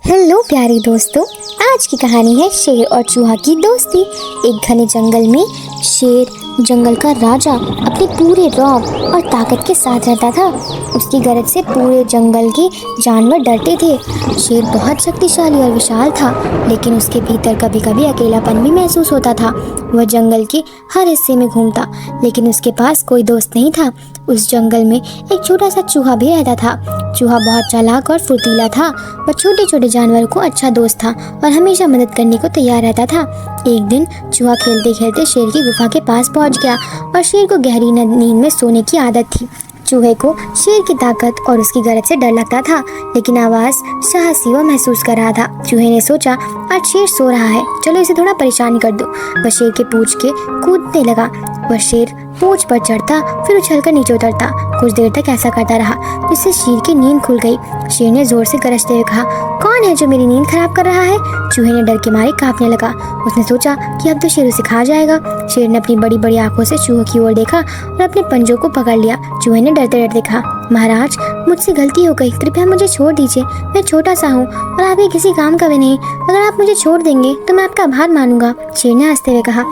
Hello प्यारे दोस्तों, आज की कहानी है शेर और चूहा की दोस्ती। एक घने जंगल में शेर, जंगल का राजा, अपने पूरे रौब और ताकत के साथ रहता था। उसकी गरज से पूरे जंगल के जानवर डरते थे। शेर बहुत शक्तिशाली और विशाल था, लेकिन उसके भीतर कभी कभी अकेलापन भी महसूस होता था। वह जंगल के हर हिस्से में घूमता, लेकिन उसके पास कोई दोस्त नहीं था। उस जंगल में एक छोटा सा चूहा भी रहता था। चूहा बहुत चालाक और फुर्तीला था। वह छोटे छोटे जानवरों को अच्छा दोस्त था और हमेशा मदद करने को तैयार रहता था। एक दिन चूहा खेलते खेलते शेर की गुफा के पास पहुंच गया और शेर को गहरी नींद में सोने की आदत थी। चूहे को शेर की ताकत और उसकी गरज से डर लगता था, लेकिन आवाज साहसी वह महसूस कर रहा था। चूहे ने सोचा, आज शेर सो रहा है, चलो इसे थोड़ा परेशान कर दो। वह शेर के पूंछ के कूदने लगा। वह शेर पूंछ पर चढ़ता, फिर उछलकर नीचे उतरता। कुछ देर तक ऐसा करता रहा, जिससे शेर की नींद खुल गई। शेर ने जोर से गरजते हुए कहा, कौन है जो मेरी नींद खराब कर रहा है? चूहे ने डर के मारे कांपने लगा। उसने सोचा कि अब तो शेर उसे खा जाएगा। शेर ने अपनी बड़ी बड़ी आंखों से चूहे की ओर देखा और अपने पंजों को पकड़ लिया। चूहे ने डरते डरते कहा, महाराज, मुझसे गलती हो गई, कृपया मुझे छोड़ दीजिए। मैं छोटा सा हूँ और आप ही किसी काम का भी नहीं। अगर आप मुझे छोड़ देंगे तो मैं आपका आभार मानूंगा। शेर ने हंसते हुए कहा,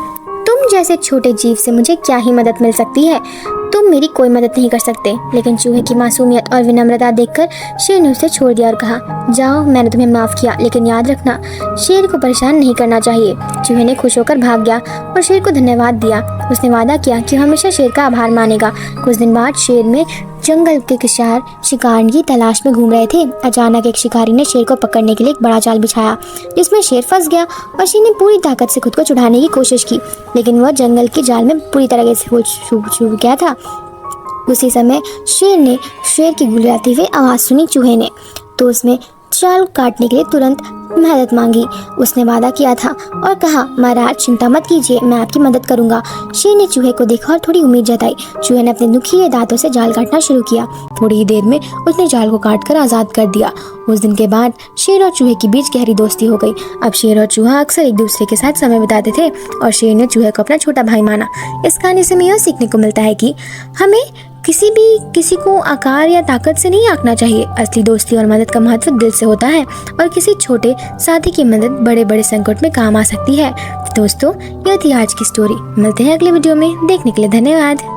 तुम जैसे छोटे जीव से मुझे क्या ही मदद मिल सकती है? तुम मेरी कोई मदद नहीं कर सकते। लेकिन चूहे की मासूमियत और विनम्रता देखकर शेर ने उसे छोड़ दिया और कहा, जाओ, मैंने तुम्हें माफ किया, लेकिन याद रखना, शेर को परेशान नहीं करना चाहिए। चूहे ने खुश होकर भाग गया और शेर को धन्यवाद दिया। उसने वादा किया कि हमेशा शेर का आभार मानेगा। कुछ दिन बाद शेर में जंगल के किशार शिकार की तलाश में घूम रहे थे। अचानक एक शिकारी ने शेर को पकड़ने के लिए एक बड़ा जाल बिछाया, जिसमें शेर फंस गया और शेर ने पूरी ताकत से खुद को छुड़ाने की कोशिश की, लेकिन वह जंगल के जाल में पूरी तरह से छूट गया था। उसी समय शेर की गुर्राती हुई आवाज़ सुनी चूहे ने, तो उसने जाल काटने के लिए तुरंत मदद मांगी। उसने वादा किया था और कहा, महाराज, चिंता मत कीजिए, मैं आपकी मदद करूंगा। शेर ने चूहे को देखा और थोड़ी उम्मीद जताई। चूहे ने अपने नुकीले दांतों से जाल काटना शुरू किया। थोड़ी ही देर में उसने जाल को काटकर आज़ाद कर दिया। उस दिन के बाद शेर और चूहे के बीच गहरी दोस्ती हो गई। अब शेर और चूहा अक्सर एक दूसरे के साथ समय बिताते थे और शेर ने चूहे को अपना छोटा भाई माना। इस कहानी से हमें यह सीखने को मिलता है कि हमें किसी को आकार या ताकत से नहीं आंकना चाहिए। असली दोस्ती और मदद का महत्व दिल से होता है और किसी छोटे साथी की मदद बड़े बड़े संकट में काम आ सकती है। दोस्तों, यह थी आज की स्टोरी। मिलते हैं अगले वीडियो में। देखने के लिए धन्यवाद।